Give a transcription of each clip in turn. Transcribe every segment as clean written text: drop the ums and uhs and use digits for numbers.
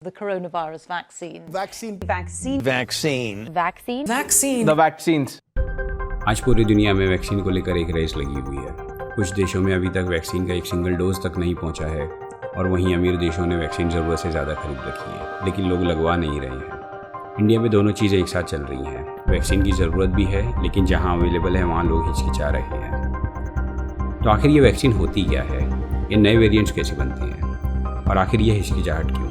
the coronavirus vaccine. The vaccines. आज पूरी दुनिया में वैक्सीन को लेकर एक रेस लगी हुई है। कुछ देशों में अभी तक वैक्सीन का एक सिंगल डोज तक नहीं पहुंचा है और वहीं अमीर देशों ने वैक्सीन ज़रूरत से ज़्यादा खरीद रखी है, लेकिन लोग लगवा नहीं रहे हैं। इंडिया में दोनों चीज़ें एक साथ चल रही हैं। वैक्सीन की ज़रूरत भी है, लेकिन जहां अवेलेबल है वहां लोग हिचकिचा रहे हैं। तो आखिर ये वैक्सीन होती क्या है, ये नए वेरिएंट्स कैसे बनते हैं और आखिर ये हिचकिचाहट क्यों?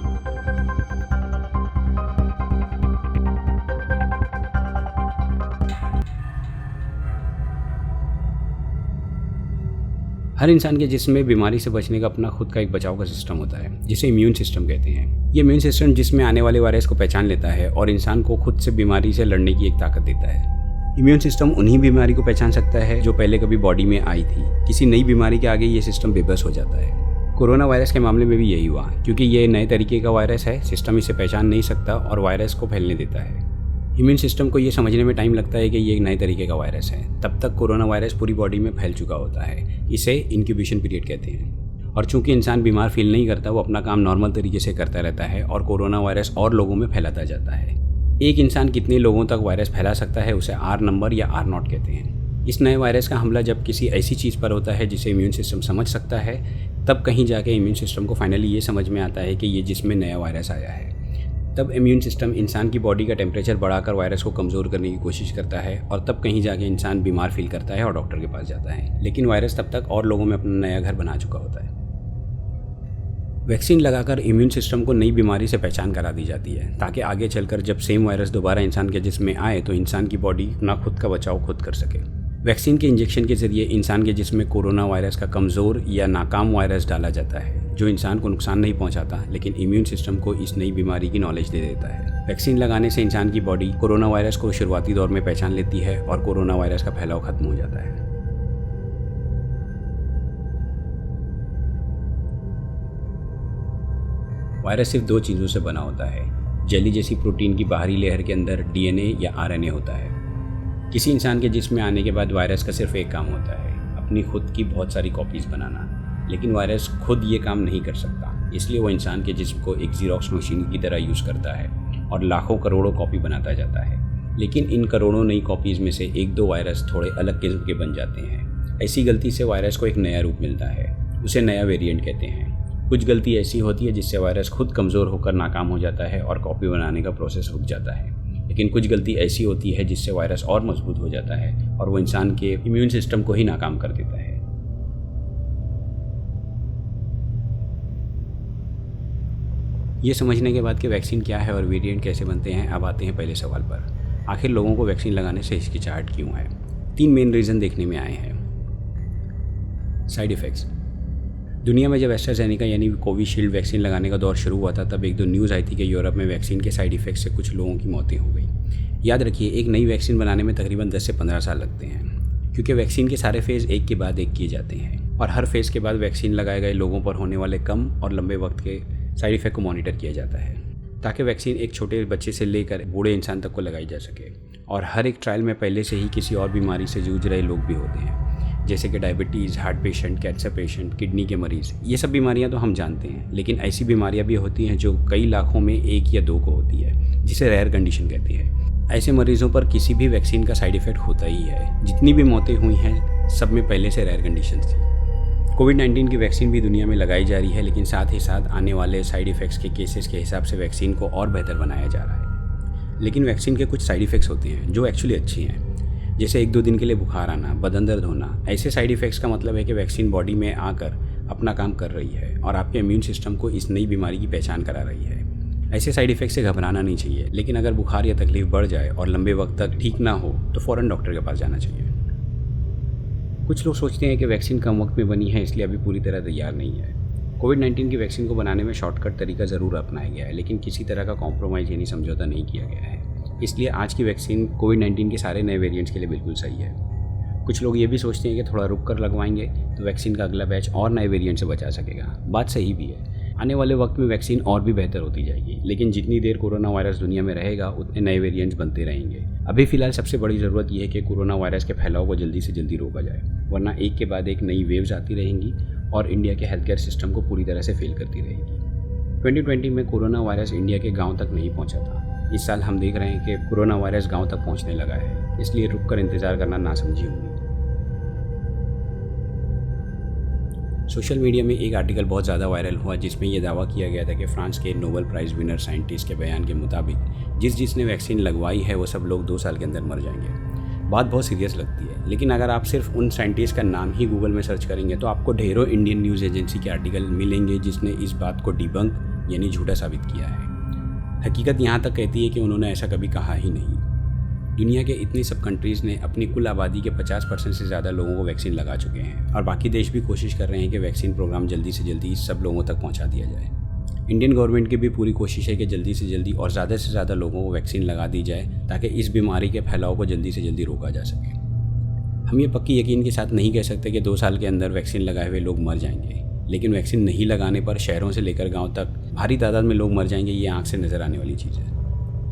हर इंसान के जिस्म में बीमारी से बचने का अपना खुद का एक बचाव का सिस्टम होता है, जिसे इम्यून सिस्टम कहते हैं। ये इम्यून सिस्टम जिसमें आने वाले वायरस को पहचान लेता है और इंसान को खुद से बीमारी से लड़ने की एक ताकत देता है। इम्यून सिस्टम उन्हीं बीमारी को पहचान सकता है जो पहले कभी बॉडी में आई थी। किसी नई बीमारी के आगे ये सिस्टम बेबस हो जाता है। कोरोना वायरस के मामले में भी यही हुआ, क्योंकि ये नए तरीके का वायरस है। सिस्टम इसे पहचान नहीं सकता और वायरस को फैलने देता है। इम्यून सिस्टम को ये समझने में टाइम लगता है कि ये एक नए तरीके का वायरस है। तब तक कोरोना वायरस पूरी बॉडी में फैल चुका होता है। इसे इंक्यूबेशन पीरियड कहते हैं। और चूंकि इंसान बीमार फील नहीं करता, वो अपना काम नॉर्मल तरीके से करता रहता है और कोरोना वायरस और लोगों में फैलाता जाता है। एक इंसान कितने लोगों तक वायरस फैला सकता है, उसे R नंबर या R0 कहते हैं। इस नए वायरस का हमला जब किसी ऐसी चीज़ पर होता है जिसे इम्यून सिस्टम समझ सकता है, तब कहीं जाके इम्यून सिस्टम को फाइनली ये समझ में आता है कि ये जिसमें नया वायरस आया है। तब इम्यून सिस्टम इंसान की बॉडी का टेम्परेचर बढ़ाकर वायरस को कमज़ोर करने की कोशिश करता है और तब कहीं जाके इंसान बीमार फील करता है और डॉक्टर के पास जाता है। लेकिन वायरस तब तक और लोगों में अपना नया घर बना चुका होता है। वैक्सीन लगाकर इम्यून सिस्टम को नई बीमारी से पहचान करा दी जाती है, ताकि आगे चलकर जब सेम वायरस दोबारा इंसान के जिस्म में आए तो इंसान की बॉडी अपना खुद का बचाव खुद कर सके। वैक्सीन के इंजेक्शन के जरिए इंसान के जिस्म में कोरोना वायरस का कमज़ोर या नाकाम वायरस डाला जाता है, जो इंसान को नुकसान नहीं पहुंचाता, लेकिन इम्यून सिस्टम को इस नई बीमारी की नॉलेज दे देता है। वैक्सीन लगाने से इंसान की बॉडी कोरोना वायरस को शुरुआती दौर में पहचान लेती है और कोरोना वायरस का फैलाव खत्म हो जाता है। वायरस सिर्फ दो चीज़ों से बना होता है। जेली जैसी प्रोटीन की बाहरी लेयर के अंदर DNA या RNA होता है। किसी इंसान के जिस्म में आने के बाद वायरस का सिर्फ एक काम होता है, अपनी खुद की बहुत सारी कॉपीज़ बनाना। लेकिन वायरस खुद ये काम नहीं कर सकता, इसलिए वो इंसान के जिस्म को एक ज़ीरॉक्स मशीन की तरह यूज़ करता है और लाखों करोड़ों कॉपी बनाता जाता है। लेकिन इन करोड़ों नई कॉपीज़ में से एक दो वायरस थोड़े अलग किस्म के बन जाते हैं। ऐसी गलती से वायरस को एक नया रूप मिलता है, उसे नया वेरिएंट कहते हैं। कुछ गलती ऐसी होती है जिससे वायरस खुद कमज़ोर होकर नाकाम हो जाता है और कॉपी बनाने का प्रोसेस रुक जाता है। लेकिन कुछ गलती ऐसी होती है जिससे वायरस और मजबूत हो जाता है और वो इंसान के इम्यून सिस्टम को ही नाकाम कर देता है। ये समझने के बाद कि वैक्सीन क्या है और वेरिएंट कैसे बनते हैं, अब आते हैं पहले सवाल पर। आखिर लोगों को वैक्सीन लगाने से हिचकिचाहट क्यों है? 3 मेन रीज़न देखने में आए हैं। Side effects. दुनिया में जब एस्ट्राजेनेका यानी कोविशील्ड वैक्सीन लगाने का दौर शुरू हुआ था, तब एक दो न्यूज़ आई थी कि यूरोप में वैक्सीन के साइड इफ़ेक्ट से कुछ लोगों की मौतें हो गई। याद रखिए, एक नई वैक्सीन बनाने में तकरीबन 10 से 15 साल लगते हैं, क्योंकि वैक्सीन के सारे फेज़ एक के बाद एक किए जाते हैं और हर फेज़ के बाद वैक्सीन लगाए गए लोगों पर होने वाले कम और लंबे वक्त के साइड इफ़ेक्ट को मॉनिटर किया जाता है, ताकि वैक्सीन एक छोटे बच्चे से लेकर बूढ़े इंसान तक को लगाई जा सके। और हर एक ट्रायल में पहले से ही किसी और बीमारी से जूझ रहे लोग भी होते हैं, जैसे कि diabetes, heart patient, cancer patient, kidney के मरीज़। ये सब बीमारियां तो हम जानते हैं, लेकिन ऐसी बीमारियां भी होती हैं जो कई लाखों में 1 या 2 को होती है, जिसे रेयर कंडीशन कहती है। ऐसे मरीजों पर किसी भी वैक्सीन का साइड इफ़ेक्ट होता ही है। जितनी भी मौतें हुई हैं, सब में पहले से रेयर कंडीशन थी। कोविड-19 की वैक्सीन भी दुनिया में लगाई जा रही है, लेकिन साथ ही साथ आने वाले साइड इफ़ेक्ट्स के केसेस के हिसाब से वैक्सीन को और बेहतर बनाया जा रहा है। लेकिन वैक्सीन के कुछ साइड इफ़ेक्ट्स होते हैं जो एक्चुअली अच्छी हैं, जैसे 1-2 दिन के लिए बुखार आना, बदन दर्द होना। ऐसे साइड इफ़ेक्ट्स का मतलब है कि वैक्सीन बॉडी में आकर अपना काम कर रही है और आपके इम्यून सिस्टम को इस नई बीमारी की पहचान करा रही है। ऐसे साइड इफ़ेक्ट से घबराना नहीं चाहिए, लेकिन अगर बुखार या तकलीफ बढ़ जाए और लंबे वक्त तक ठीक ना हो तो फ़ौरन डॉक्टर के पास जाना चाहिए। कुछ लोग सोचते हैं कि वैक्सीन कम वक्त में बनी है, इसलिए अभी पूरी तरह तैयार नहीं है। कोविड-19 की वैक्सीन को बनाने में शॉर्टकट तरीका ज़रूर अपनाया गया है, लेकिन किसी तरह का कॉम्प्रोमाइज़ यानी समझौता नहीं किया गया है। इसलिए आज की वैक्सीन कोविड-19 के सारे नए वेरिएंट्स के लिए बिल्कुल सही है। कुछ लोग ये भी सोचते हैं कि थोड़ा रुक कर लगवाएंगे तो वैक्सीन का अगला बैच और नए वेरिएंट से बचा सकेगा। बात सही भी है। आने वाले वक्त में वैक्सीन और भी बेहतर होती जाएगी, लेकिन जितनी देर कोरोना वायरस दुनिया में रहेगा उतने नए वेरिएंट्स बनते रहेंगे। अभी फ़िलहाल सबसे बड़ी ज़रूरत यह है कि कोरोना वायरस के फैलाव को जल्दी से जल्दी रोका जाए, वरना एक के बाद एक नई वेव्स आती रहेंगी और इंडिया के हेल्थ केयर सिस्टम को पूरी तरह से फेल करती रहेगी। 2020 में कोरोना वायरस इंडिया के गांव तक नहीं पहुंचा था। इस साल हम देख रहे हैं कि कोरोना वायरस गांव तक पहुंचने लगा है, इसलिए रुककर इंतज़ार करना नासमझी होगी। सोशल मीडिया में एक आर्टिकल बहुत ज़्यादा वायरल हुआ जिसमें यह दावा किया गया था कि फ्रांस के नोबेल प्राइज़ विनर साइंटिस्ट के बयान के मुताबिक जिसने वैक्सीन लगवाई है वो सब लोग 2 साल के अंदर मर जाएंगे। बात बहुत सीरियस लगती है, लेकिन अगर आप सिर्फ उन साइंटिस्ट का नाम ही गूगल में सर्च करेंगे तो आपको ढेरों इंडियन न्यूज़ एजेंसी के आर्टिकल मिलेंगे जिसने इस बात को डिबंक यानी झूठा साबित किया है। हकीकत यहाँ तक कहती है कि उन्होंने ऐसा कभी कहा ही नहीं। दुनिया के इतनी सब कंट्रीज़ ने अपनी कुल आबादी के 50% से ज़्यादा लोगों को वैक्सीन लगा चुके हैं और बाकी देश भी कोशिश कर रहे हैं कि वैक्सीन प्रोग्राम जल्दी से जल्दी सब लोगों तक पहुंचा दिया जाए। इंडियन गवर्नमेंट की भी पूरी कोशिश है कि जल्दी से जल्दी और ज़्यादा से ज़्यादा लोगों को वैक्सीन लगा दी जाए ताकि इस बीमारी के फैलाव को जल्दी से जल्दी रोका जा सके। हम ये पक्की यकीन के साथ नहीं कह सकते कि 2 साल के अंदर वैक्सीन लगाए हुए लोग मर जाएंगे, लेकिन वैक्सीन नहीं लगाने पर शहरों से लेकर गाँव तक भारी तादाद में लोग मर जाएंगे, ये आँख से नज़र आने वाली चीज़ है।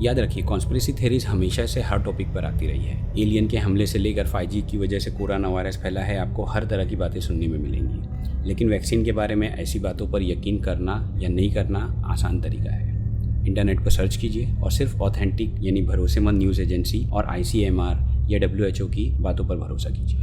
याद रखिए, कॉन्स्पिरेसी थ्योरीज हमेशा से हर टॉपिक पर आती रही है। एलियन के हमले से लेकर 5G की वजह से कोरोना वायरस फैला है, आपको हर तरह की बातें सुनने में मिलेंगी। लेकिन वैक्सीन के बारे में ऐसी बातों पर यकीन करना या नहीं करना आसान तरीका है। इंटरनेट पर सर्च कीजिए और सिर्फ ऑथेंटिक यानी भरोसेमंद न्यूज़ एजेंसी और ICMR या WHO की बातों पर भरोसा कीजिए।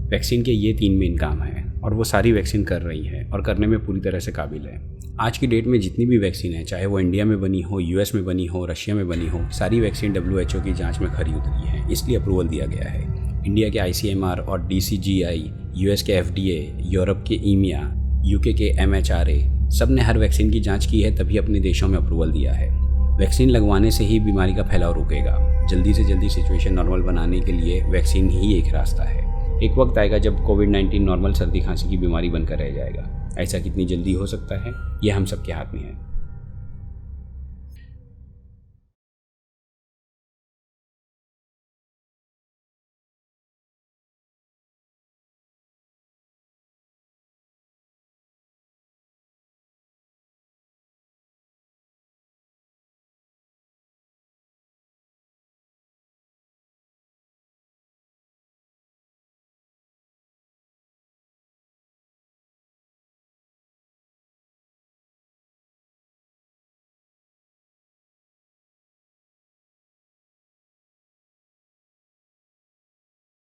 वैक्सीन के ये 3 मेन काम हैं और वो सारी वैक्सीन कर रही है और करने में पूरी तरह से काबिल है। आज की डेट में जितनी भी वैक्सीन है, चाहे वो इंडिया में बनी हो, US में बनी हो, रशिया में बनी हो, सारी वैक्सीन WHO की जांच में खरी उतरी है, इसलिए अप्रूवल दिया गया है। इंडिया के ICMR और DCGI, US के FDA, यूरोप के EMEA, UK के MHRA सब ने हर वैक्सीन की जाँच की है, तभी अपने देशों में अप्रूवल दिया है। वैक्सीन लगवाने से ही बीमारी का फैलाव रुकेगा। जल्दी से जल्दी सिचुएशन नॉर्मल बनाने के लिए वैक्सीन ही एक रास्ता है। एक वक्त आएगा जब कोविड-19 नॉर्मल सर्दी खांसी की बीमारी बनकर रह जाएगा। ऐसा कितनी जल्दी हो सकता है, ये हम सबके हाथ में है।